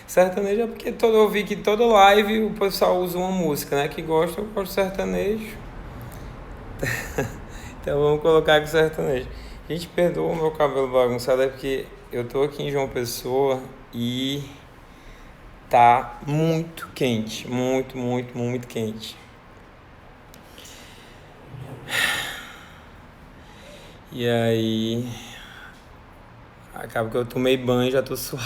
Sertanejo é porque eu vi que toda live o pessoal usa uma música, né? Que gosta, eu gosto de sertanejo. Então vamos colocar aqui sertanejo. Gente, perdoa o meu cabelo bagunçado, é porque eu tô aqui em João Pessoa e tá muito quente. Muito, muito, muito quente. E aí... Acaba que eu tomei banho e já tô suado.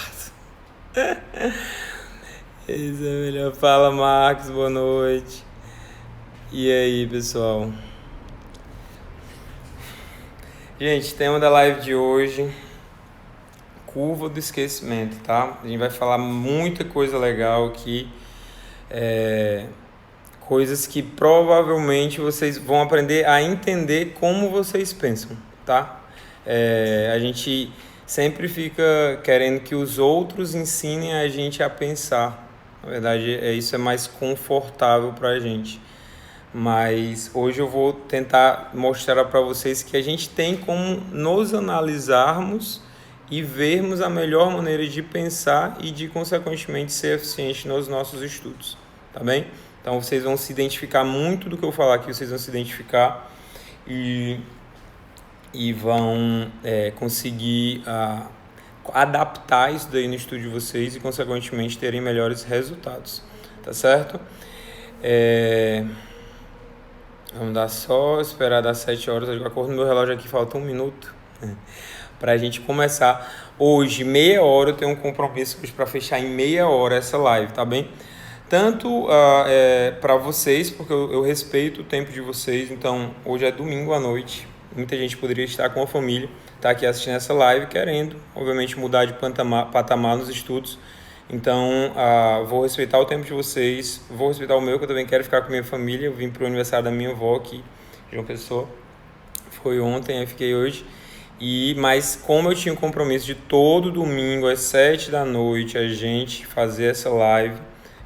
Isso é melhor. Fala, Marcos, boa noite. E aí, pessoal? Gente, tema da live de hoje, curva do esquecimento, tá? A gente vai falar muita coisa legal aqui, coisas que provavelmente vocês vão aprender a entender como vocês pensam, tá? A gente sempre fica querendo que os outros ensinem a gente a pensar. Na verdade, isso é mais confortável pra gente. Mas hoje eu vou tentar mostrar para vocês que a gente tem como nos analisarmos e vermos a melhor maneira de pensar e de, consequentemente, ser eficiente nos nossos estudos, tá bem? Então vocês vão se identificar muito do que eu falar aqui, vocês vão se identificar e vão conseguir adaptar isso daí no estudo de vocês e, consequentemente, terem melhores resultados, tá certo? Vamos dar só esperar das 7 horas. De acordo com o meu relógio aqui, falta 1 minuto para a gente começar. Hoje, meia hora, eu tenho um compromisso para fechar em meia hora essa live, tá bem? Tanto para vocês, porque eu respeito o tempo de vocês. Então, hoje é domingo à noite. Muita gente poderia estar com a família, tá aqui assistindo essa live, querendo, obviamente, mudar de patamar nos estudos. Então, vou respeitar o tempo de vocês, vou respeitar o meu, que eu também quero ficar com a minha família. Eu vim pro aniversário da minha avó aqui, João Pessoa. Foi ontem, aí fiquei hoje. Mas como eu tinha um compromisso de todo domingo, às 7 da noite, a gente fazer essa live,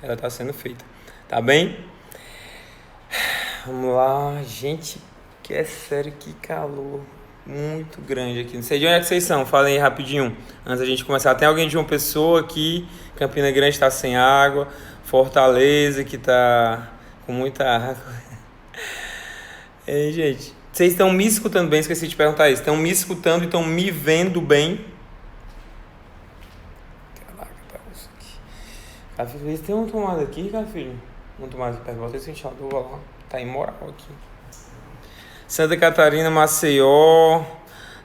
ela tá sendo feita, tá bem? Vamos lá, gente, que é sério, que calor muito grande aqui. Não sei de onde é que vocês são, falem aí rapidinho, antes da gente começar. Tem alguém de uma pessoa aqui, Campina Grande está sem água, Fortaleza que tá com muita água. Ei, gente, vocês estão me escutando bem? Esqueci de perguntar isso. Estão me escutando e estão me vendo bem? Caraca, tá isso aqui. Cara, filho, tem uma tomada aqui, cara, filho? Uma tomada aqui perto, bota esse ventilador lá. Tá imoral aqui. Santa Catarina, Maceió.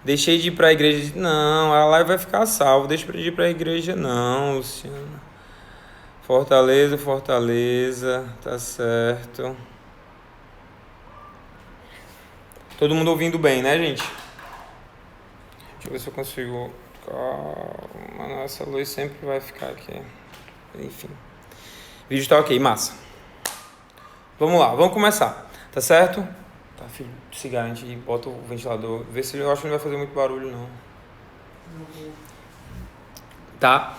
Deixei de ir pra igreja. Não, a live vai ficar salva. Deixa eu ir pra igreja, não, Luciana. Fortaleza. Tá certo. Todo mundo ouvindo bem, né, gente? Deixa eu ver se eu consigo. Calma, nossa luz sempre vai ficar aqui. Enfim. O vídeo tá ok, massa. Vamos lá, vamos começar. Tá certo? Tá, filho, se garante e bota o ventilador. Vê se eu acho que não vai fazer muito barulho, não. Tá?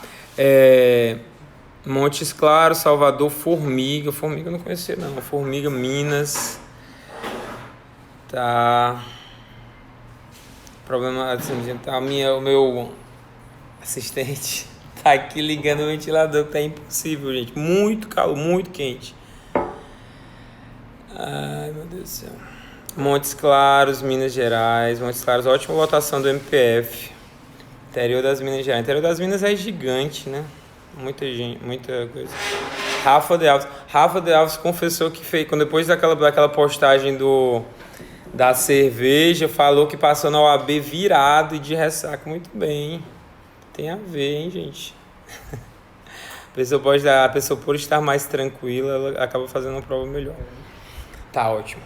Montes Claros, Salvador, Formiga. Formiga eu não conhecia, não. Formiga, Minas. Tá. Problema assim, tá, o meu assistente tá aqui ligando o ventilador, tá impossível, gente. Muito calor, muito quente. Ai, meu Deus do céu. Montes Claros, Minas Gerais. Montes Claros, ótima lotação do MPF. Interior das Minas Gerais. Interior das Minas é gigante, né? Muita gente, muita coisa. Rafa de Alves confessou que fez, quando depois daquela postagem da cerveja, falou que passou na OAB virado e de ressaca. Muito bem. Tem a ver, hein, gente? A pessoa, por estar mais tranquila, ela acaba fazendo uma prova melhor. Tá ótimo.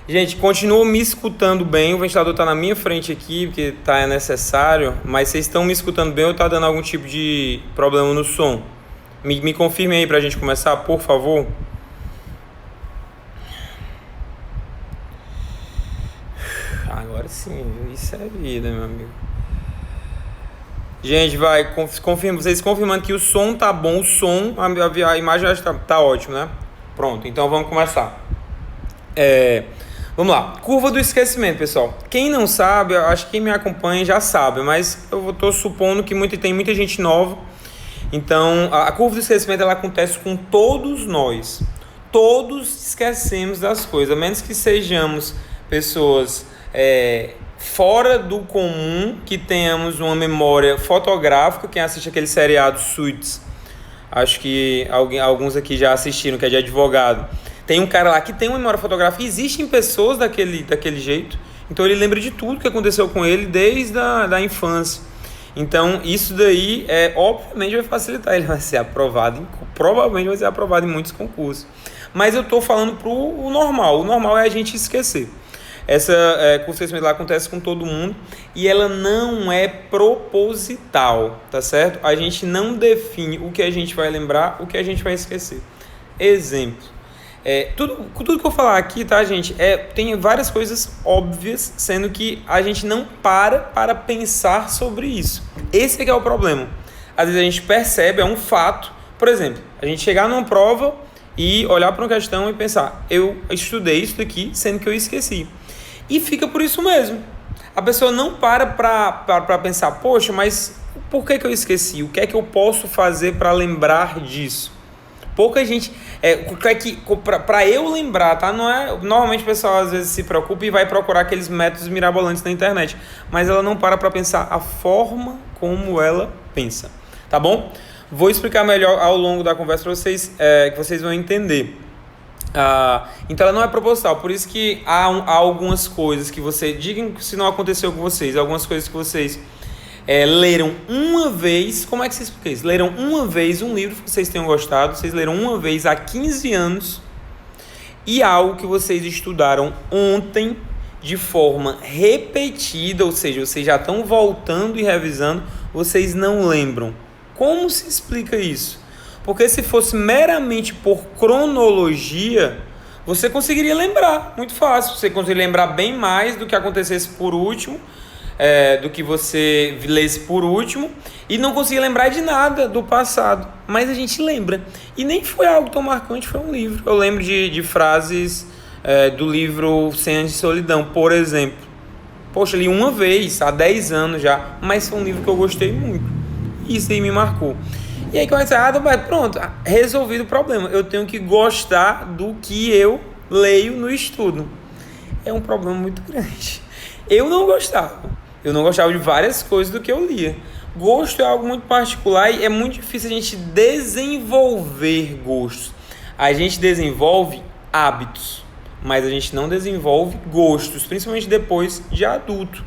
Gente, continua me escutando bem. O ventilador tá na minha frente aqui, porque tá necessário. Mas vocês estão me escutando bem ou tá dando algum tipo de problema no som? Me confirme aí pra gente começar, por favor. Agora sim, isso é vida, meu amigo. Gente, vai, vocês confirmando que o som tá bom, a imagem tá ótimo, né? Pronto, então vamos começar. Vamos lá, curva do esquecimento, pessoal. Quem não sabe, eu acho que quem me acompanha já sabe, mas eu tô supondo que tem muita gente nova Então, a curva do esquecimento ela acontece com todos nós. Todos esquecemos das coisas, a menos que sejamos pessoas fora do comum, que tenhamos uma memória fotográfica. Quem assiste aquele seriado Suits, acho que alguns aqui já assistiram, que é de advogado. Tem um cara lá que tem uma memória fotográfica. Existem pessoas daquele jeito. Então ele lembra de tudo que aconteceu com ele desde a infância. Então isso daí obviamente vai facilitar. Ele vai ser aprovado, provavelmente vai ser aprovado em muitos concursos. Mas eu estou falando para o normal. O normal é a gente esquecer. Essa curva do esquecimento acontece com todo mundo e ela não é proposital, tá certo? A gente não define o que a gente vai lembrar, o que a gente vai esquecer. Exemplo. Tudo que eu falar aqui, tá, gente? Tem várias coisas óbvias, sendo que a gente não para pensar sobre isso. Esse é que é o problema. Às vezes a gente percebe, é um fato. Por exemplo, a gente chegar numa prova e olhar para uma questão e pensar: eu estudei isso daqui, sendo que eu esqueci. E fica por isso mesmo. A pessoa não para pensar: poxa, mas por que eu esqueci? O que é que eu posso fazer para lembrar disso? Pouca gente... para eu lembrar, tá? Não é, normalmente o pessoal às vezes se preocupa e vai procurar aqueles métodos mirabolantes na internet, mas ela não para pensar a forma como ela pensa, tá bom? Vou explicar melhor ao longo da conversa para vocês, que vocês vão entender. Então ela não é proposital, por isso que há algumas coisas que você... Digam se não aconteceu com vocês, algumas coisas que vocês leram uma vez. Como é que vocês explicam isso? Leram uma vez um livro que vocês tenham gostado, vocês leram uma vez há 15 anos, e algo que vocês estudaram ontem de forma repetida, ou seja, vocês já estão voltando e revisando, vocês não lembram. Como se explica isso? Porque se fosse meramente por cronologia, você conseguiria lembrar, muito fácil. Você conseguiria lembrar bem mais do que acontecesse por último, do que você lesse por último, e não conseguia lembrar de nada do passado. Mas a gente lembra. E nem foi algo tão marcante, foi um livro. Eu lembro de frases do livro 100 Anos de Solidão, por exemplo. Poxa, li uma vez, há 10 anos já, mas foi um livro que eu gostei muito. Isso aí me marcou. E aí começa pronto, resolvido o problema. Eu tenho que gostar do que eu leio no estudo. É um problema muito grande. Eu não gostava de várias coisas do que eu lia. Gosto é algo muito particular e é muito difícil a gente desenvolver gostos. A gente desenvolve hábitos, mas a gente não desenvolve gostos, principalmente depois de adulto.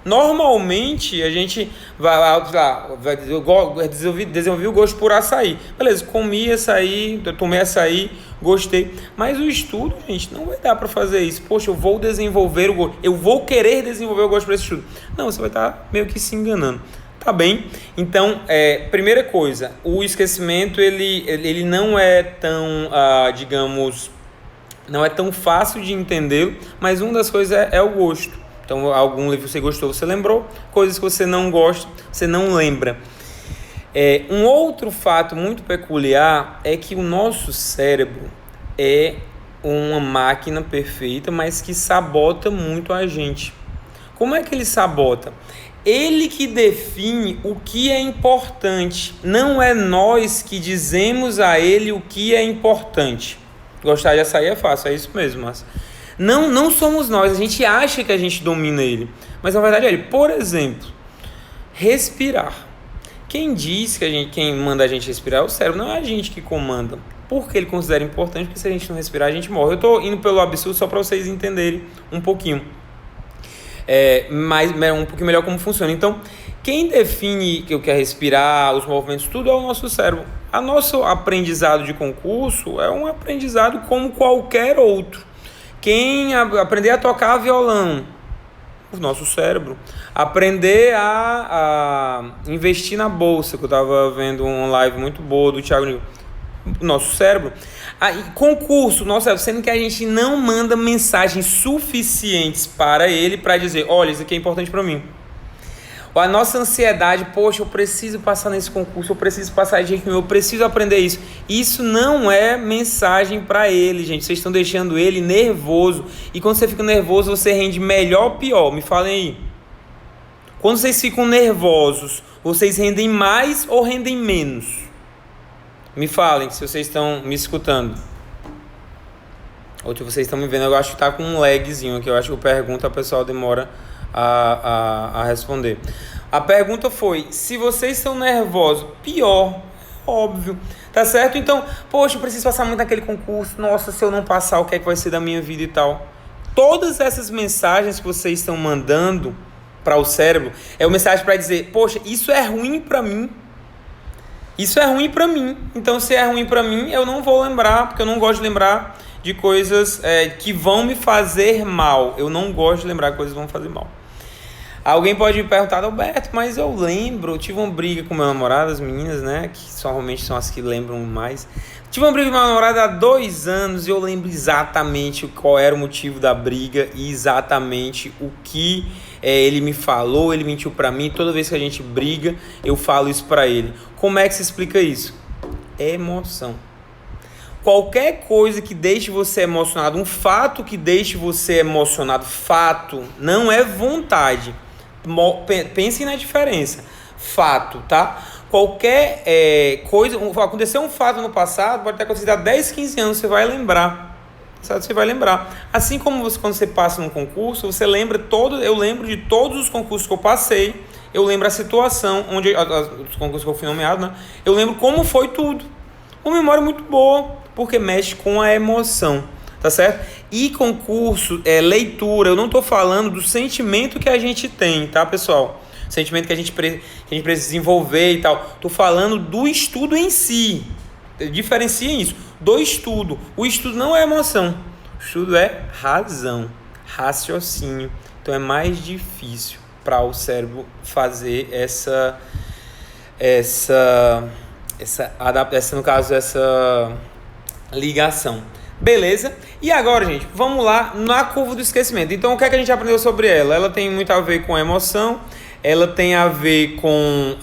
Normalmente a gente vai desenvolver o gosto por açaí. Beleza, comi açaí, tomei açaí, gostei. Mas o estudo, gente, não vai dar para fazer isso. Poxa, eu vou desenvolver o gosto, eu vou querer desenvolver o gosto para esse estudo. Não, você vai estar meio que se enganando. Tá bem? Então, primeira coisa, o esquecimento ele não é tão, digamos, não é tão fácil de entender, mas uma das coisas é o gosto. Então, algum livro que você gostou, você lembrou. Coisas que você não gosta, você não lembra. Um outro fato muito peculiar é que o nosso cérebro é uma máquina perfeita, mas que sabota muito a gente. Como é que ele sabota? Ele que define o que é importante. Não é nós que dizemos a ele o que é importante. Gostar de açaí é fácil, é isso mesmo, mas... Não somos nós, a gente acha que a gente domina ele, mas na verdade é ele. Por exemplo, respirar. Quem diz que quem manda a gente respirar é o cérebro, não é a gente que comanda. Por que ele considera importante? Porque se a gente não respirar, a gente morre. Eu estou indo pelo absurdo só para vocês entenderem um pouquinho. Um pouquinho melhor como funciona. Então, quem define o que é respirar, os movimentos, tudo é o nosso cérebro. O nosso aprendizado de concurso é um aprendizado como qualquer outro. Quem aprender a tocar violão, o nosso cérebro. Aprender a investir na bolsa, que eu estava vendo uma live muito boa do Thiago Nigro, o nosso cérebro. Concurso, nosso cérebro, sendo que a gente não manda mensagens suficientes para ele para dizer: olha, isso aqui é importante para mim. A nossa ansiedade, poxa, eu preciso passar nesse concurso, eu preciso passar de jeito nenhum, eu preciso aprender isso. Isso não é mensagem para ele, gente. Vocês estão deixando ele nervoso. E quando você fica nervoso, você rende melhor ou pior? Me falem aí. Quando vocês ficam nervosos, vocês rendem mais ou rendem menos? Me falem se vocês estão me escutando. Ou se vocês estão me vendo, eu acho que tá com um lagzinho aqui. Eu acho que eu pergunto, a pessoa demora a responder. A pergunta foi, se vocês estão nervosos, pior, óbvio, tá certo? Então, poxa, eu preciso passar muito naquele concurso. Nossa, se eu não passar, o que é que vai ser da minha vida e tal? Todas essas mensagens que vocês estão mandando para o cérebro é uma mensagem para dizer, poxa, isso é ruim para mim. Isso é ruim para mim. Então, se é ruim para mim, eu não vou lembrar, porque eu não gosto de lembrar de coisas que vão me fazer mal. Eu não gosto de lembrar que coisas vão me fazer mal. Alguém pode me perguntar, Alberto, mas eu lembro, eu tive uma briga com meu namorado, as meninas, né, que normalmente são as que lembram mais. Tive uma briga com meu namorado há 2 anos e eu lembro exatamente qual era o motivo da briga e exatamente o que ele me falou, ele mentiu pra mim. Toda vez que a gente briga, eu falo isso pra ele. Como é que se explica isso? É emoção. Qualquer coisa que deixe você emocionado, um fato que deixe você emocionado, fato, não é vontade. Pensem na diferença. Fato, tá? Qualquer coisa, aconteceu um fato no passado, pode ter acontecido há 10, 15 anos, você vai lembrar. Sabe? Você vai lembrar. Assim como quando você passa num concurso, você lembra eu lembro de todos os concursos que eu passei, eu lembro a situação, os concursos que eu fui nomeado, né? Eu lembro como foi tudo. Uma memória muito boa, porque mexe com a emoção, tá certo? E concurso, leitura, eu não tô falando do sentimento que a gente tem, tá, pessoal? Sentimento que a gente precisa desenvolver e tal. Tô falando do estudo em si. Diferenciem isso. Do estudo. O estudo não é emoção. O estudo é razão, raciocínio. Então é mais difícil para o cérebro fazer essa no caso, essa ligação. Beleza? E agora, gente, vamos lá na curva do esquecimento. Então, o que é que a gente aprendeu sobre ela? Ela tem muito a ver com a emoção, ela tem a ver com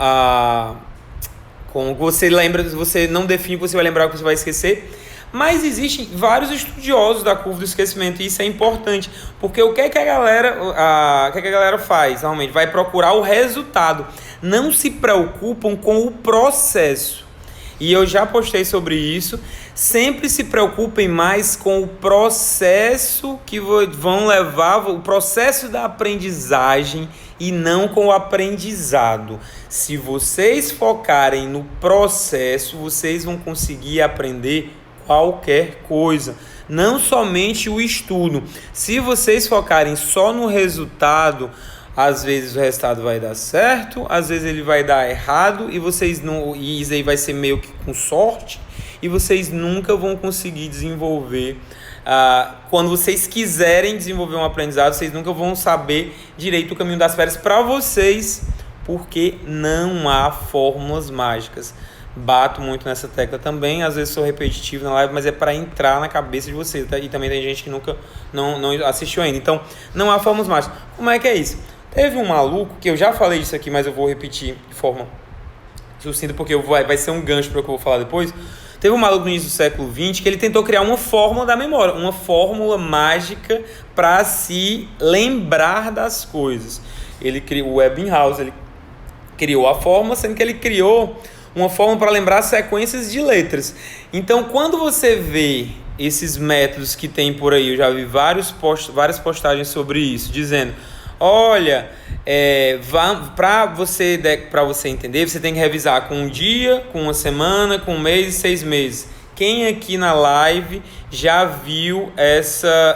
você lembra, você não define, você vai lembrar o que você vai esquecer. Mas existem vários estudiosos da curva do esquecimento e isso é importante, porque o que é que a galera faz? Normalmente vai procurar o resultado, não se preocupam com o processo. E eu já postei sobre isso. Sempre se preocupem mais com o processo que vão levar, o processo da aprendizagem e não com o aprendizado. Se vocês focarem no processo, vocês vão conseguir aprender qualquer coisa, não somente o estudo. Se vocês focarem só no resultado, às vezes o resultado vai dar certo, às vezes ele vai dar errado e isso aí vai ser meio que com sorte e vocês nunca vão conseguir desenvolver. Quando vocês quiserem desenvolver um aprendizado, vocês nunca vão saber direito o caminho das pedras para vocês, porque não há fórmulas mágicas. Bato muito nessa tecla também, às vezes sou repetitivo na live, mas é para entrar na cabeça de vocês, tá? E também tem gente que nunca não assistiu ainda. Então, não há fórmulas mágicas. Como é que é isso? Teve um maluco, que eu já falei disso aqui, mas eu vou repetir de forma sucinta, porque vai ser um gancho para o que eu vou falar depois. Teve um maluco no início do século XX que ele tentou criar uma fórmula da memória, uma fórmula mágica para se lembrar das coisas. Ele criou o Ebbinghaus, ele criou a fórmula, sendo que ele criou uma fórmula para lembrar sequências de letras. Então, quando você vê esses métodos que tem por aí, eu já vi várias postagens sobre isso, dizendo, olha, para você entender, você tem que revisar com um dia, com uma semana, com um mês e 6 meses. Quem aqui na live já viu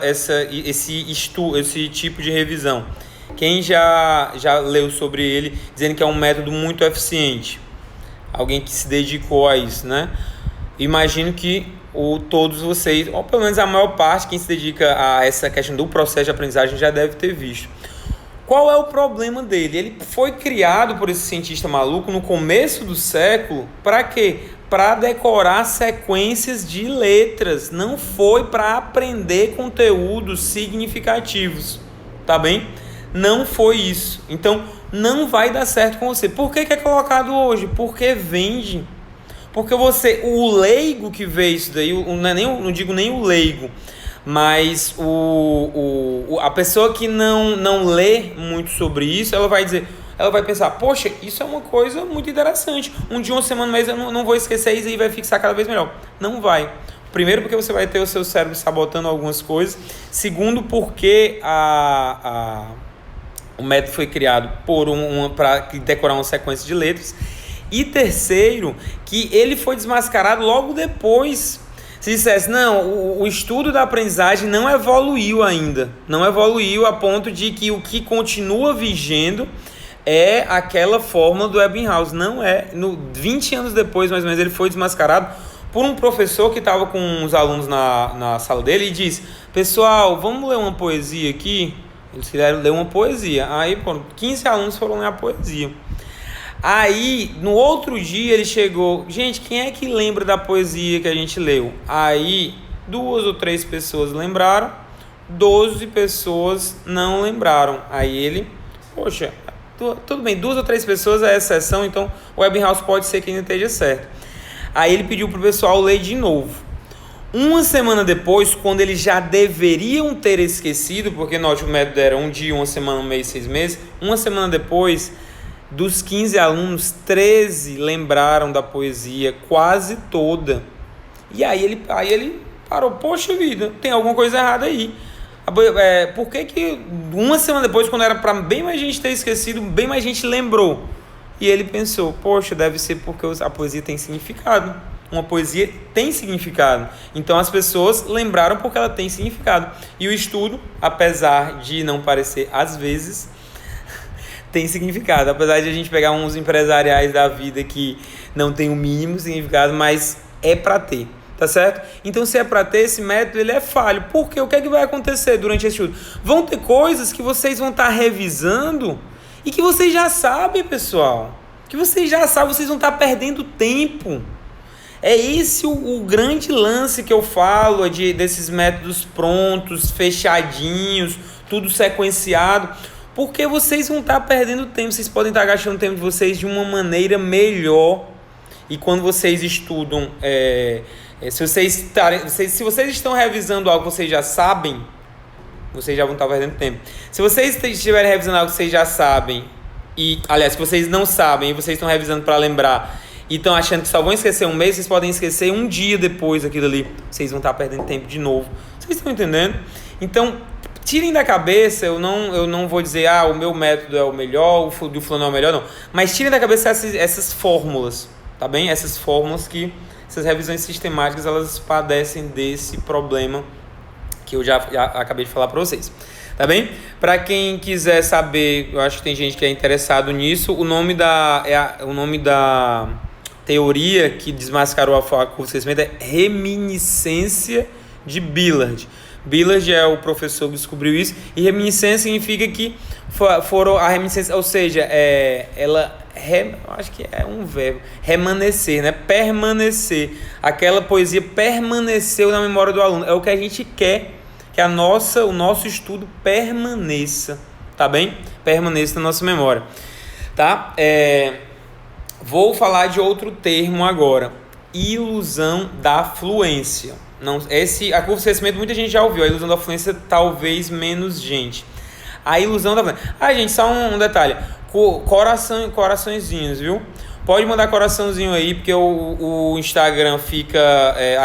esse tipo de revisão? Quem já leu sobre ele, dizendo que é um método muito eficiente? Alguém que se dedicou a isso, né? Imagino que todos vocês, ou pelo menos a maior parte, quem se dedica a essa questão do processo de aprendizagem já deve ter visto. Qual é o problema dele? Ele foi criado por esse cientista maluco no começo do século, para quê? Para decorar sequências de letras, não foi para aprender conteúdos significativos, tá bem? Não foi isso. Então, não vai dar certo com você. Por que é colocado hoje? Porque vende. Porque o leigo que vê isso daí, não digo nem o leigo, mas a pessoa que não lê muito sobre isso, ela vai dizer, ela vai pensar, poxa, isso é uma coisa muito interessante. Um dia, uma semana, um mês, eu não vou esquecer isso e vai fixar cada vez melhor. Não vai. Primeiro, porque você vai ter o seu cérebro sabotando algumas coisas. Segundo, porque o método foi criado para decorar uma sequência de letras. E terceiro, que ele foi desmascarado logo depois. Se dissesse, não, o estudo da aprendizagem não evoluiu ainda. Não evoluiu a ponto de que o que continua vigendo é aquela fórmula do Ebbinghaus. Não é. 20 anos depois, mais ou menos, ele foi desmascarado por um professor que estava com os alunos na sala dele e disse, pessoal, vamos ler uma poesia aqui? Eles quiseram ler uma poesia. Aí, 15 alunos foram ler a poesia. Aí, no outro dia, ele chegou... Gente, quem é que lembra da poesia que a gente leu? Aí, 2 ou 3 pessoas lembraram, 12 pessoas não lembraram. Aí ele... Poxa, tudo bem, 2 ou 3 pessoas é exceção, então o Ebbinghaus pode ser que ainda esteja certo. Aí ele pediu para o pessoal ler de novo. Uma semana depois, quando eles já deveriam ter esquecido, porque note, o método era um dia, uma semana, um mês, 6 meses. Uma semana depois, dos 15 alunos, 13 lembraram da poesia, quase toda. E aí ele parou, poxa vida, tem alguma coisa errada aí. Por que uma semana depois, quando era para bem mais gente ter esquecido, bem mais gente lembrou? E ele pensou, poxa, deve ser porque a poesia tem significado. Uma poesia tem significado. Então as pessoas lembraram porque ela tem significado. E o estudo, apesar de não parecer às vezes, tem significado. Apesar de a gente pegar uns empresariais da vida que não tem o mínimo significado, mas é para ter. Tá certo? Então, se é para ter, esse método ele é falho. Por quê? O que é que vai acontecer durante esse estudo? Vão ter coisas que vocês vão estar revisando e que vocês já sabem, pessoal. Que vocês já sabem, vocês vão estar perdendo tempo. É esse o grande lance que eu falo desses métodos prontos, fechadinhos, tudo sequenciado. Porque vocês vão estar perdendo tempo. Vocês podem estar gastando o tempo de vocês de uma maneira melhor. E quando vocês estudam... Se vocês estão revisando algo que vocês já sabem, vocês já vão estar perdendo tempo. Se vocês estiverem revisando algo que vocês já sabem, aliás, se vocês não sabem e vocês estão revisando para lembrar e estão achando que só vão esquecer um mês, vocês podem esquecer um dia depois aquilo ali. Vocês vão estar perdendo tempo de novo. Vocês estão entendendo? Então, tirem da cabeça, eu não vou dizer, o meu método é o melhor, o do fulano é o melhor, não. Mas tirem da cabeça essas fórmulas, tá bem? Essas fórmulas que... Essas revisões sistemáticas, elas padecem desse problema que eu já acabei de falar para vocês. Tá bem? Para quem quiser saber, eu acho que tem gente que é interessado nisso, o nome da teoria que desmascarou a curva de crescimento é reminiscência de Billard. Billard é o professor que descobriu isso, e reminiscência significa que foram a reminiscência, ou seja, acho que é um verbo, remanescer, né? Permanecer. Aquela poesia permaneceu na memória do aluno. É o que a gente quer, que o nosso estudo permaneça, tá bem? Permaneça na nossa memória, tá? Vou falar de outro termo agora. Ilusão da fluência. A curva de crescimento muita gente já ouviu. A ilusão da fluência talvez menos gente. A ilusão da fluência. Gente, só um detalhe. Coraçõezinhos, viu? Pode mandar coraçãozinho aí, porque o Instagram fica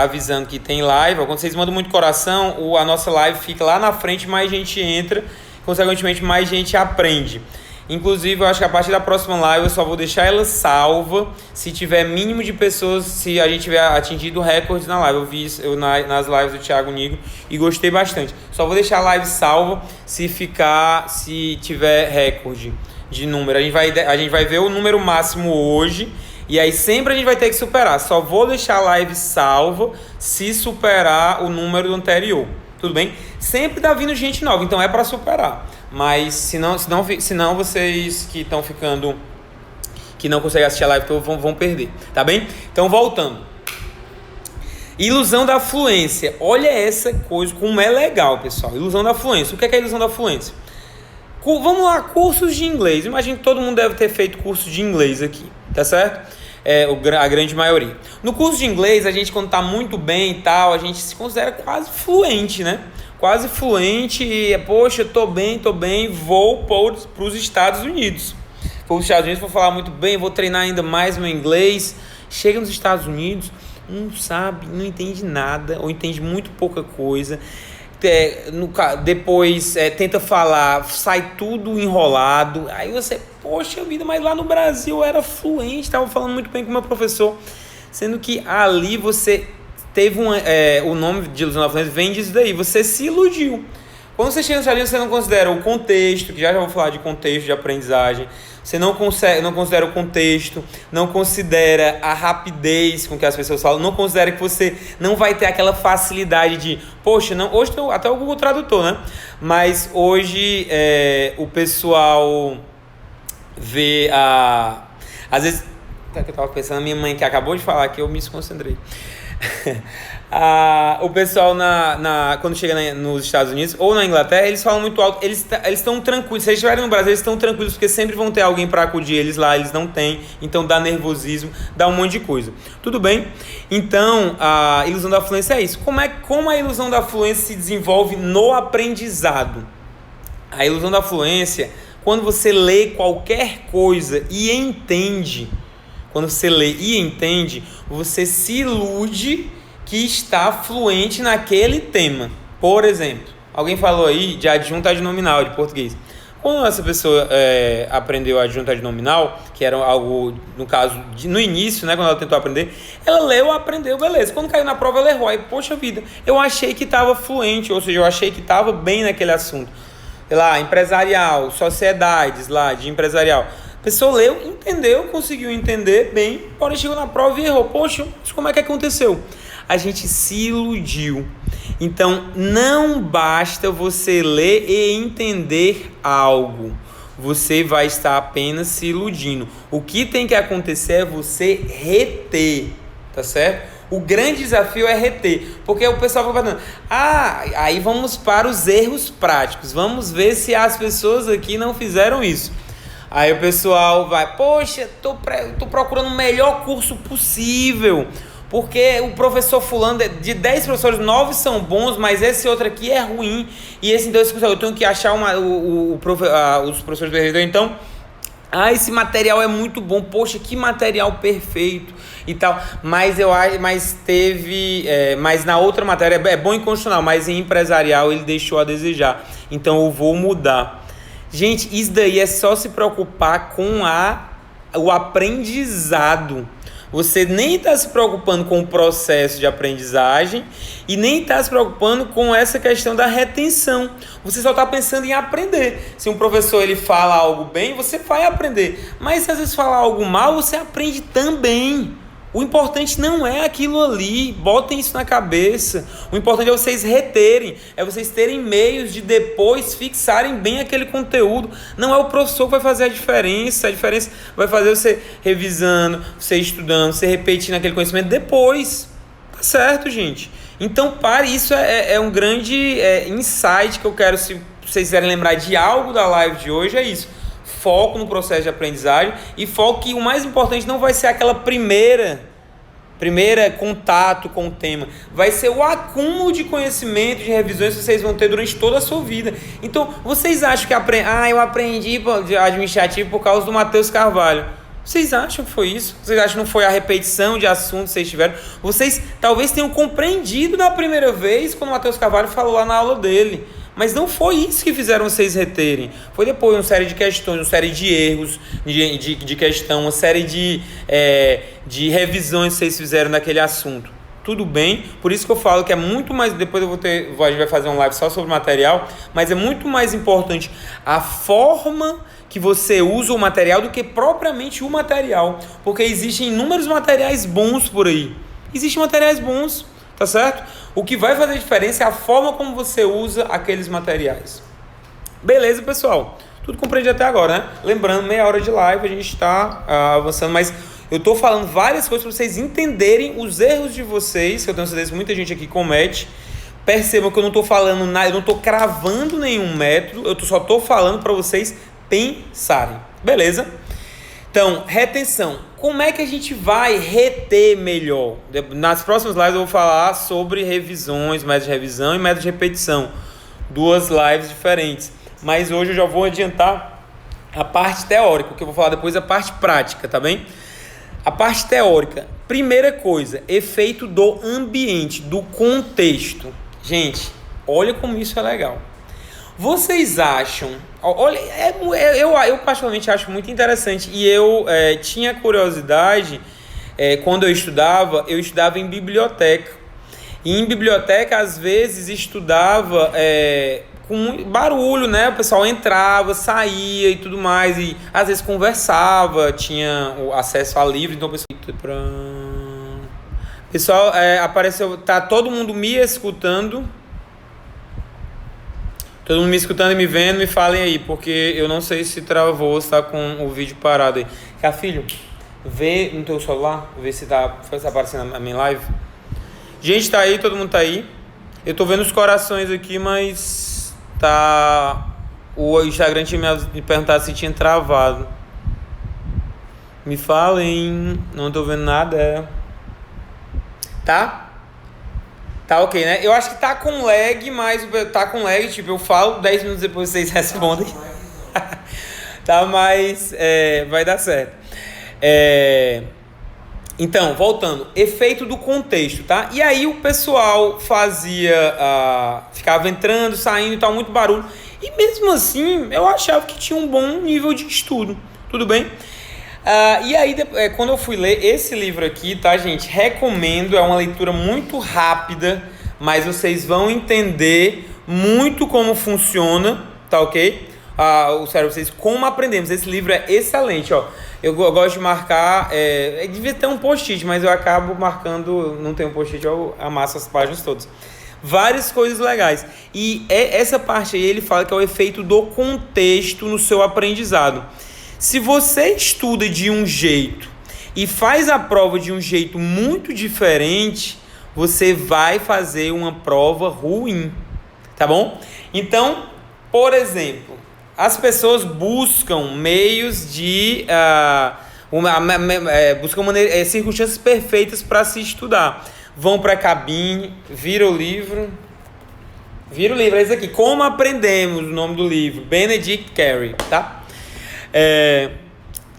avisando que tem live. Quando vocês mandam muito coração, a nossa live fica lá na frente, mais gente entra, consequentemente mais gente aprende. Inclusive, eu acho que a partir da próxima live eu só vou deixar ela salva se tiver mínimo de pessoas, se a gente tiver atingido o recorde na live. Eu vi isso nas lives do Thiago Nigro e gostei bastante. Só vou deixar a live salva se tiver recorde de número. A gente vai ver o número máximo hoje e aí sempre a gente vai ter que superar. Só vou deixar a live salva se superar o número do anterior. Tudo bem? Sempre tá vindo gente nova, então é para superar. Mas se não vocês que estão ficando, que não conseguem assistir a live, então vão perder, tá bem? Então voltando. Ilusão da fluência. Olha essa coisa, como é legal, pessoal. Ilusão da fluência. O que é a ilusão da fluência? Vamos lá, cursos de inglês. Imagino que todo mundo deve ter feito curso de inglês aqui, tá certo? A grande maioria. No curso de inglês, a gente quando tá muito bem e tal, a gente se considera quase fluente, né? Quase fluente e, poxa, tô bem, vou para os Estados Unidos. for para os Estados Unidos, vou falar muito bem, vou treinar ainda mais meu inglês. Chega nos Estados Unidos, não sabe, não entende nada, ou entende muito pouca coisa. Depois tenta falar, sai tudo enrolado. Aí você, poxa vida, mas lá no Brasil eu era fluente, estava falando muito bem com o meu professor. Sendo que ali você teve o nome de ilusão da fluência vem disso daí, você se iludiu. Quando você chega no Estados Unidos, você não considera o contexto, que já vou falar de contexto de aprendizagem, você não considera o contexto, não considera a rapidez com que as pessoas falam, não considera que você não vai ter aquela facilidade de, poxa, não, hoje tem até o Google Tradutor, né? Mas hoje o pessoal vê às vezes, que eu estava pensando, a minha mãe que acabou de falar que eu me desconcentrei. O pessoal quando chega nos Estados Unidos ou na Inglaterra, eles falam muito alto, eles estão tranquilos. Se eles estiverem no Brasil, eles estão tranquilos porque sempre vão ter alguém para acudir eles lá, eles não têm, então dá nervosismo, dá um monte de coisa. Tudo bem? Então a ilusão da fluência é isso. Como a ilusão da fluência se desenvolve no aprendizado? A ilusão da fluência, quando você lê qualquer coisa e entende, quando você lê e entende, você se ilude que está fluente naquele tema. Por exemplo, alguém falou aí de adjunto adnominal de português. Quando essa pessoa aprendeu adjunto adnominal, que era algo, no caso, no início, né, quando ela tentou aprender, ela leu, aprendeu, beleza. Quando caiu na prova, ela errou. Aí, poxa vida, eu achei que estava fluente, ou seja, eu achei que estava bem naquele assunto. Sei lá, empresarial, sociedades lá, de empresarial. A pessoa leu, entendeu, conseguiu entender bem, porém chegou na prova e errou. Poxa, como é que aconteceu? A gente se iludiu. Então, não basta você ler e entender algo. Você vai estar apenas se iludindo. O que tem que acontecer é você reter, tá certo? O grande desafio é reter, porque o pessoal vai falando, aí vamos para os erros práticos. Vamos ver se as pessoas aqui não fizeram isso. Aí o pessoal vai, poxa, tô procurando o melhor curso possível, porque o professor fulano, de 10 professores, 9 são bons, mas esse outro aqui é ruim. E esse, então, eu tenho que achar os professores perfeitos. Então, esse material é muito bom, poxa, que material perfeito e tal. Mas mas na outra matéria, é bom em constitucional, mas em empresarial ele deixou a desejar. Então eu vou mudar. Gente, isso daí é só se preocupar com o aprendizado. Você nem está se preocupando com o processo de aprendizagem e nem está se preocupando com essa questão da retenção. Você só está pensando em aprender. Se um professor ele fala algo bem, você vai aprender. Mas se às vezes falar algo mal, você aprende também. O importante não é aquilo ali, botem isso na cabeça. O importante é vocês reterem, é vocês terem meios de depois fixarem bem aquele conteúdo. Não é o professor que vai fazer a diferença vai fazer você revisando, você estudando, você repetindo aquele conhecimento depois. Tá certo, gente? Então pare, isso é um grande insight que eu quero, se vocês quiserem lembrar de algo da live de hoje, é isso. Foco no processo de aprendizagem e foco que o mais importante não vai ser aquela primeira contato com o tema, vai ser o acúmulo de conhecimento, de revisões que vocês vão ter durante toda a sua vida. Então, vocês acham que eu aprendi administrativo por causa do Matheus Carvalho? Vocês acham que foi isso? Vocês acham que não foi a repetição de assuntos que vocês tiveram? Vocês talvez tenham compreendido na primeira vez quando o Matheus Carvalho falou lá na aula dele. Mas não foi isso que fizeram vocês reterem. Foi depois uma série de questões, uma série de erros de questão, uma série de revisões que vocês fizeram naquele assunto. Tudo bem? Por isso que eu falo que é muito mais... Depois a gente vai fazer um live só sobre material, mas é muito mais importante a forma que você usa o material do que propriamente o material. Porque existem inúmeros materiais bons por aí. Existem materiais bons, tá certo? O que vai fazer diferença é a forma como você usa aqueles materiais. Beleza, pessoal? Tudo compreendido até agora, né? Lembrando, meia hora de live, a gente está avançando, mas eu estou falando várias coisas para vocês entenderem os erros de vocês, que eu tenho certeza que muita gente aqui comete. Percebam que eu não estou falando nada, eu não estou cravando nenhum método, eu só estou falando para vocês pensarem. Beleza? Então, retenção. Como é que a gente vai reter melhor? Nas próximas lives eu vou falar sobre revisões, método de revisão e método de repetição. 2 lives diferentes. Mas hoje eu já vou adiantar a parte teórica, que eu vou falar depois, a parte prática, tá bem? A parte teórica, primeira coisa, efeito do ambiente, do contexto. Gente, olha como isso é legal. Vocês acham... Olha, eu particularmente acho muito interessante. E eu tinha curiosidade, quando eu estudava em biblioteca. E em biblioteca, às vezes, estudava com barulho, né? O pessoal entrava, saía e tudo mais. E às vezes conversava, tinha o acesso a livro. Então, pessoal, apareceu... Tá todo mundo me escutando? Todo mundo me escutando e me vendo, me falem aí, porque eu não sei se travou ou se tá com o vídeo parado aí. Cá, filho, vê no teu celular, vê se tá aparecendo a minha live. Gente, tá aí, todo mundo tá aí. Eu tô vendo os corações aqui, mas tá... O Instagram tinha me perguntado se tinha travado. Me falem, não tô vendo nada. Tá? Tá ok, né? Eu acho que tá com lag, mas tá com lag, tipo, eu falo, 10 minutos depois vocês respondem. Tá, mas vai dar certo. Então, voltando, efeito do contexto, tá? E aí o pessoal ficava entrando, saindo e tal, muito barulho. E mesmo assim, eu achava que tinha um bom nível de estudo, tudo bem? E aí, quando eu fui ler esse livro aqui, tá, gente? Recomendo, é uma leitura muito rápida, mas vocês vão entender muito como funciona, tá ok? O cérebro, vocês como aprendemos. Esse livro é excelente, ó. Eu gosto de marcar, devia ter um post-it, mas eu acabo marcando, não tem um post-it, eu amasso as páginas todas. Várias coisas legais. E essa parte aí, ele fala que é o efeito do contexto no seu aprendizado. Se você estuda de um jeito e faz a prova de um jeito muito diferente, você vai fazer uma prova ruim, tá bom? Então, por exemplo, as pessoas buscam meios de... buscam circunstâncias perfeitas para se estudar. Vão para a cabine, vira o livro, é esse aqui. Como Aprendemos, o nome do livro, Benedict Carey, tá?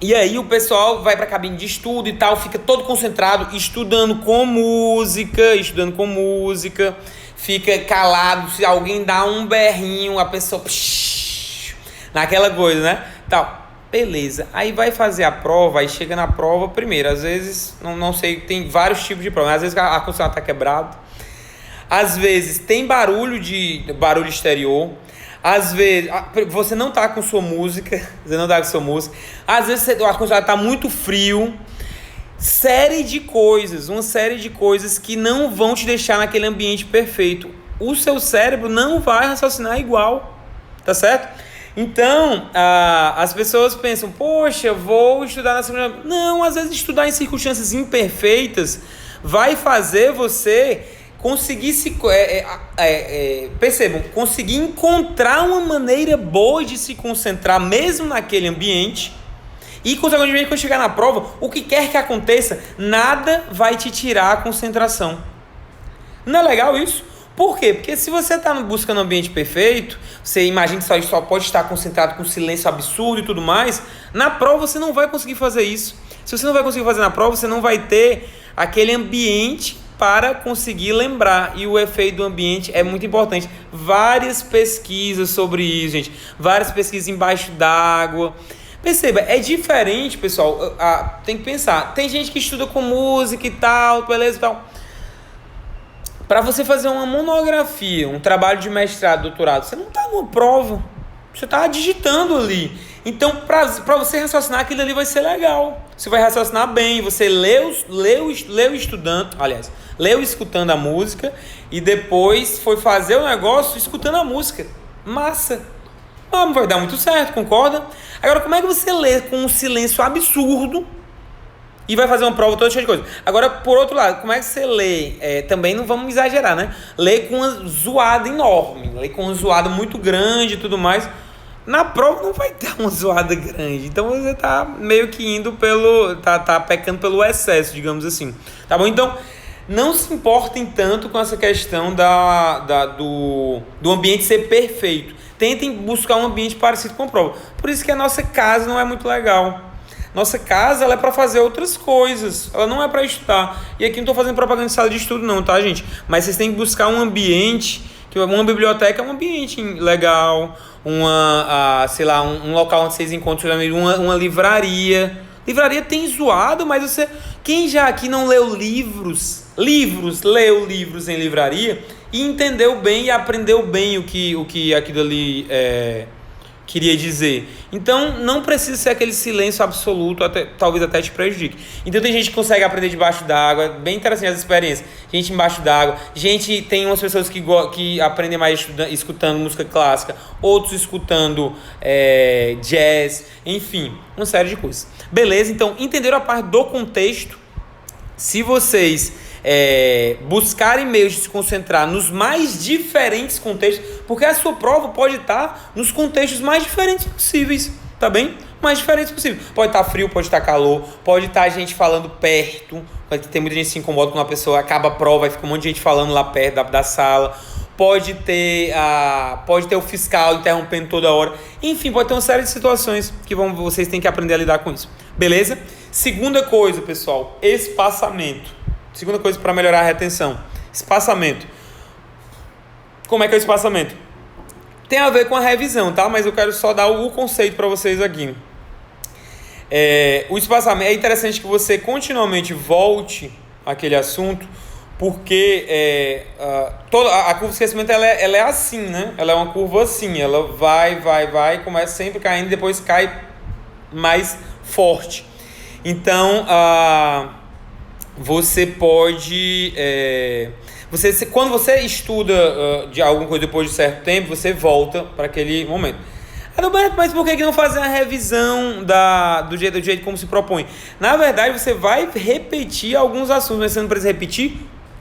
E aí o pessoal vai pra cabine de estudo e tal, fica todo concentrado, estudando com música, fica calado, se alguém dá um berrinho, a pessoa naquela coisa, né? Tal, beleza. Aí vai fazer a prova, aí chega na prova primeiro, às vezes, não sei, tem vários tipos de prova, às vezes a ar-condicionado tá quebrado, às vezes tem barulho exterior. Às vezes, você não tá com sua música, às vezes o ar-condicionado tá muito frio. Uma série de coisas que não vão te deixar naquele ambiente perfeito. O seu cérebro não vai raciocinar igual, tá certo? Então, as pessoas pensam, poxa, vou estudar na segunda... Não, às vezes estudar em circunstâncias imperfeitas vai fazer você... conseguir conseguir encontrar uma maneira boa de se concentrar mesmo naquele ambiente e, consequentemente, quando chegar na prova, o que quer que aconteça, nada vai te tirar a concentração. Não é legal isso? Por quê? Porque se você está buscando um ambiente perfeito, você imagina que só pode estar concentrado com silêncio absurdo e tudo mais, na prova você não vai conseguir fazer isso. Se você não vai conseguir fazer na prova, você não vai ter aquele ambiente para conseguir lembrar, e o efeito do ambiente é muito importante. Várias pesquisas sobre isso, gente, várias pesquisas embaixo d'água. Perceba, é diferente, pessoal, tem que pensar, tem gente que estuda com música e tal, beleza e tal. Para você fazer uma monografia, um trabalho de mestrado, doutorado, você não está numa prova, você está digitando ali. Então, para você raciocinar, aquilo ali vai ser legal. Você vai raciocinar bem, você leu escutando a música e depois foi fazer o negócio escutando a música. Massa! Não vai dar muito certo, concorda? Agora, como é que você lê com um silêncio absurdo e vai fazer uma prova toda cheia de coisa? Agora, por outro lado, como é que você lê? Também não vamos exagerar, né? Lê com uma zoada enorme, lê com uma zoada muito grande e tudo mais. Na prova não vai ter uma zoada grande. Então você tá meio que indo tá pecando pelo excesso, digamos assim. Tá bom? Então, não se importem tanto com essa questão do ambiente ser perfeito. Tentem buscar um ambiente parecido com a prova. Por isso que a nossa casa não é muito legal. Nossa casa, ela é para fazer outras coisas, ela não é para estudar. E aqui não estou fazendo propaganda de sala de estudo não, tá, gente? Mas vocês têm que buscar um ambiente, que uma biblioteca é um ambiente legal, sei lá, um local onde vocês encontram uma livraria. Livraria tem zoado, mas você... Quem já aqui não leu leu livros em livraria e entendeu bem e aprendeu bem o que aquilo ali queria dizer. Então, não precisa ser aquele silêncio absoluto, talvez até te prejudique. Então, tem gente que consegue aprender debaixo d'água, bem interessante essa experiência. Gente embaixo d'água, tem umas pessoas que aprendem mais escutando música clássica, outros escutando jazz, enfim, uma série de coisas. Beleza? Então, entenderam a parte do contexto? Se vocês buscarem meios de se concentrar nos mais diferentes contextos, porque a sua prova pode estar nos contextos mais diferentes possíveis, tá bem? Mais diferentes possíveis. Pode estar frio, pode estar calor, pode estar gente falando perto, porque tem muita gente que se incomoda quando uma pessoa acaba a prova e fica um monte de gente falando lá perto da sala. Pode ter o fiscal interrompendo toda hora. Enfim, pode ter uma série de situações que vocês têm que aprender a lidar com isso. Beleza? Segunda coisa, pessoal, espaçamento. Segunda coisa para melhorar a retenção, espaçamento. Como é que é o espaçamento? Tem a ver com a revisão, tá? Mas eu quero só dar o conceito para vocês aqui. O espaçamento, é interessante que você continuamente volte àquele assunto, porque a curva de esquecimento ela é assim, né? Ela é uma curva assim, ela vai, começa sempre caindo e depois cai mais forte. Então, você pode... quando você estuda de alguma coisa depois de um certo tempo, você volta para aquele momento. Mas por que não fazer a revisão do jeito como se propõe? Na verdade, você vai repetir alguns assuntos, mas você não precisa repetir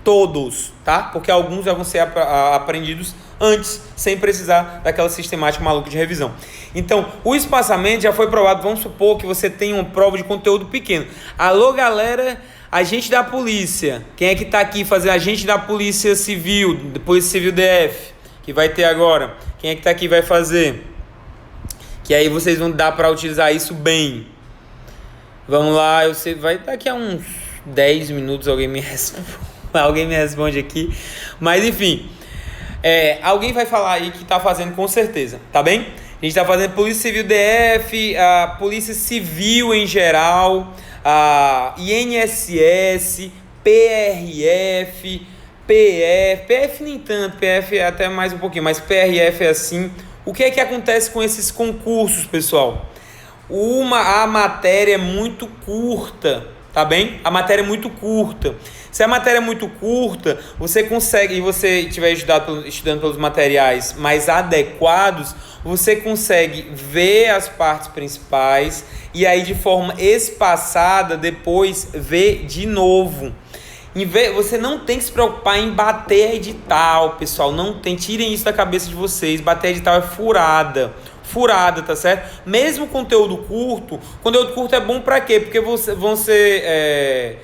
todos, tá? Porque alguns já vão ser aprendidos antes, sem precisar daquela sistemática maluca de revisão. Então, o espaçamento já foi provado. Vamos supor que você tem uma prova de conteúdo pequeno. Alô, galera, agente da polícia. Quem é que tá aqui fazendo agente da polícia civil, Polícia Civil DF, que vai ter agora? Quem é que tá aqui e vai fazer? Que aí vocês vão dar para utilizar isso bem. Vamos lá, vai daqui a uns 10 minutos alguém me responde aqui. Mas enfim, alguém vai falar aí que tá fazendo com certeza, tá bem? A gente tá fazendo Polícia Civil DF, a Polícia Civil em geral, a INSS, PRF, PF nem tanto, PF é até mais um pouquinho, mas PRF é assim. O que é que acontece com esses concursos, pessoal? A matéria é muito curta, tá bem? A matéria é muito curta. Se a matéria é muito curta, você consegue, e você estiver estudando pelos materiais mais adequados, você consegue ver as partes principais e aí de forma espaçada depois ver de novo. Você não tem que se preocupar em bater edital, pessoal. Não tem, tirem isso da cabeça de vocês. Bater edital é furada, tá certo? Mesmo conteúdo curto é bom para quê? Porque vão ser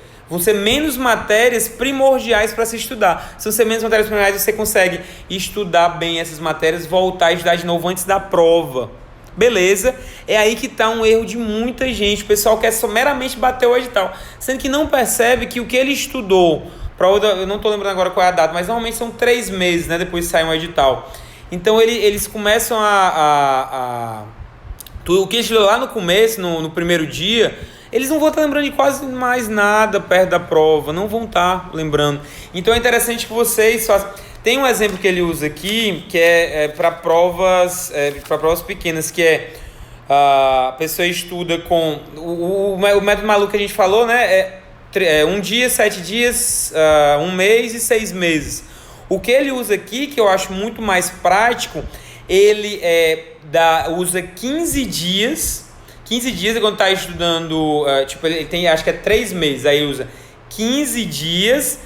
menos matérias primordiais para se estudar. Se vão ser menos matérias primordiais, você consegue estudar bem essas matérias, voltar a estudar de novo antes da prova. Beleza? É aí que está um erro de muita gente. O pessoal quer só meramente bater o edital, sendo que não percebe que o que ele estudou, eu não estou lembrando agora qual é a data, mas normalmente são 3 meses, né, depois sai um edital. Então eles começam o que eles estudou lá no começo, no primeiro dia, eles não vão estar lembrando de quase mais nada perto da prova, não vão estar lembrando. Então é interessante que vocês façam. Tem um exemplo que ele usa aqui, que é para provas pequenas, que a pessoa estuda com... O método maluco que a gente falou, né? 1 dia, 7 dias, 1 mês e 6 meses. O que ele usa aqui, que eu acho muito mais prático, ele usa 15 dias. 15 dias quando está estudando, ele tem, acho que é 3 meses, aí usa 15 dias...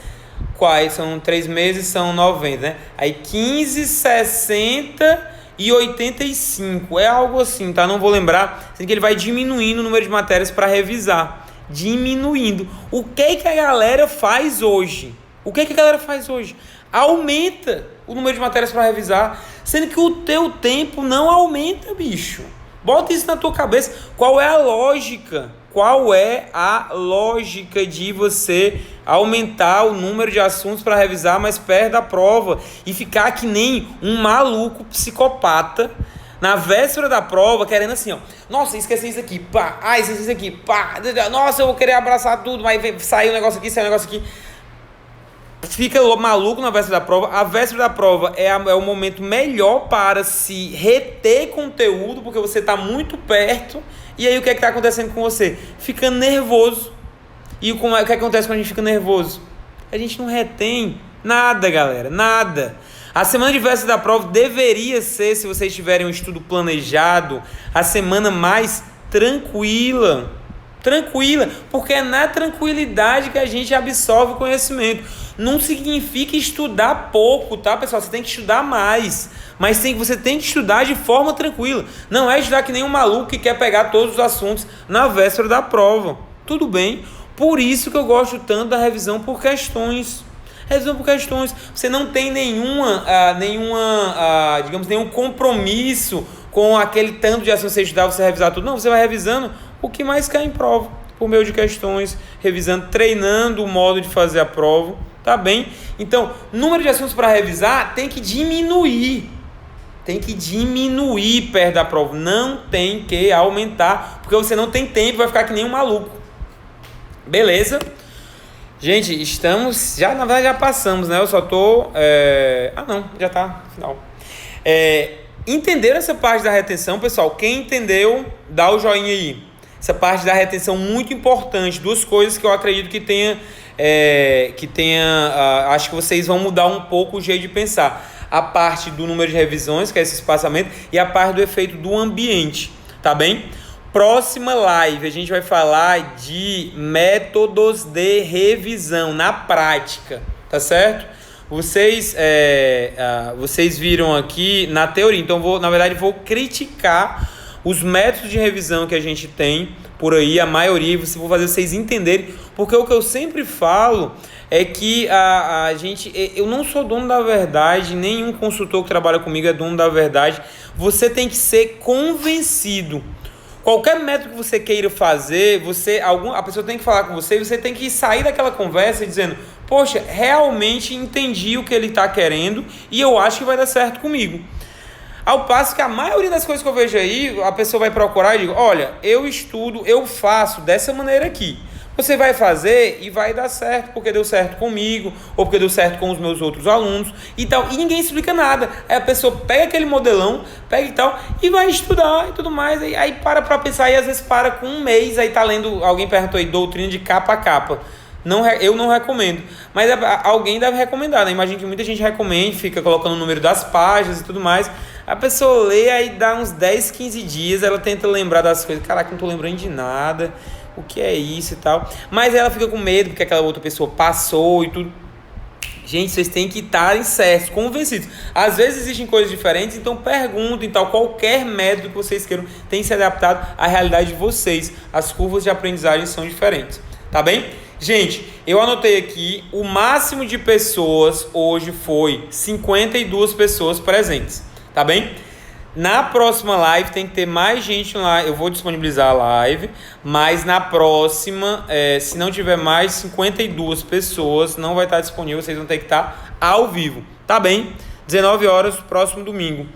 Quais? São 3 meses, são 90, né? Aí 15, 60 e 85. É algo assim, tá? Não vou lembrar. Sendo que ele vai diminuindo o número de matérias para revisar. Diminuindo. O que a galera faz hoje? O que é que a galera faz hoje? Aumenta o número de matérias para revisar, sendo que o teu tempo não aumenta, bicho. Bota isso na tua cabeça. Qual é a lógica? Qual é a lógica de você aumentar o número de assuntos para revisar mais perto da prova e ficar que nem um maluco psicopata na véspera da prova, querendo assim, ó, nossa, esqueci isso aqui, pá, esqueci isso aqui, pá, nossa, eu vou querer abraçar tudo, mas saiu um negócio aqui, saiu um negócio aqui. Fica maluco na véspera da prova. A véspera da prova é o momento melhor para se reter conteúdo, porque você está muito perto. E aí o que é que está acontecendo com você? Ficando nervoso. E o que acontece quando a gente fica nervoso? A gente não retém nada, galera, nada. A semana de véspera da prova deveria ser, se vocês tiverem um estudo planejado, a semana mais tranquila, porque é na tranquilidade que a gente absorve o conhecimento. Não significa estudar pouco, tá, pessoal? Você tem que estudar mais, mas você tem que estudar de forma tranquila. Não é estudar que nem um maluco que quer pegar todos os assuntos na véspera da prova. Tudo bem? Por isso que eu gosto tanto da revisão por questões. Revisão por questões. Você não tem digamos, nenhum compromisso com aquele tanto de assuntos que você estudar, você revisar tudo. Não, você vai revisando o que mais cai em prova, por meio de questões, revisando, treinando o modo de fazer a prova, tá bem? Então, número de assuntos para revisar tem que diminuir. Tem que diminuir perto da prova, não tem que aumentar, porque você não tem tempo, vai ficar que nem um maluco. Beleza? Gente, estamos, na verdade já passamos, né? Eu só tô, não, já tá no final. Entenderam essa parte da retenção, pessoal? Quem entendeu, dá o joinha aí. Essa parte da retenção muito importante, duas coisas que eu acredito que tenha, acho que vocês vão mudar um pouco o jeito de pensar. A parte do número de revisões, que é esse espaçamento, e a parte do efeito do ambiente, tá bem? Próxima live, a gente vai falar de métodos de revisão na prática, tá certo? Vocês viram aqui na teoria, então vou criticar os métodos de revisão que a gente tem por aí, a maioria, vou fazer vocês entenderem, porque o que eu sempre falo é que eu não sou dono da verdade, nenhum consultor que trabalha comigo é dono da verdade, você tem que ser convencido. Qualquer método que você queira fazer, a pessoa tem que falar com você, você tem que sair daquela conversa dizendo, poxa, realmente entendi o que ele está querendo e eu acho que vai dar certo comigo. Ao passo que a maioria das coisas que eu vejo aí, a pessoa vai procurar e digo, olha, eu estudo, eu faço dessa maneira aqui. Você vai fazer e vai dar certo, porque deu certo comigo, ou porque deu certo com os meus outros alunos e tal. E ninguém explica nada. Aí a pessoa pega aquele modelão, pega e tal, e vai estudar e tudo mais. Aí para pensar, e às vezes para com um mês, aí tá lendo, alguém perguntou aí, doutrina de capa a capa. Eu não recomendo, mas alguém deve recomendar, né? Imagino que muita gente recomende, fica colocando o número das páginas e tudo mais. A pessoa lê, aí dá uns 10, 15 dias, ela tenta lembrar das coisas. Caraca, não tô lembrando de nada, o que é isso e tal. Mas ela fica com medo, porque aquela outra pessoa passou e tudo. Gente, vocês têm que estar certos, convencidos. Às vezes existem coisas diferentes, então perguntem, tal. Qualquer método que vocês queiram tem que ser adaptado à realidade de vocês. As curvas de aprendizagem são diferentes, tá bem? Gente, eu anotei aqui, o máximo de pessoas hoje foi 52 pessoas presentes, tá bem? Na próxima live tem que ter mais gente lá, eu vou disponibilizar a live, mas na próxima, se não tiver mais 52 pessoas, não vai estar disponível, vocês vão ter que estar ao vivo, tá bem? 19 horas, próximo domingo.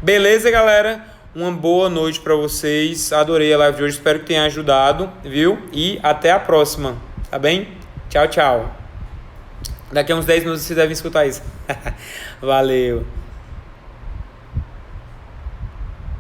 Beleza, galera? Uma boa noite para vocês, adorei a live de hoje, espero que tenha ajudado, viu? E até a próxima. Tá bem? Tchau, tchau. Daqui a uns 10 minutos vocês devem escutar isso. Valeu.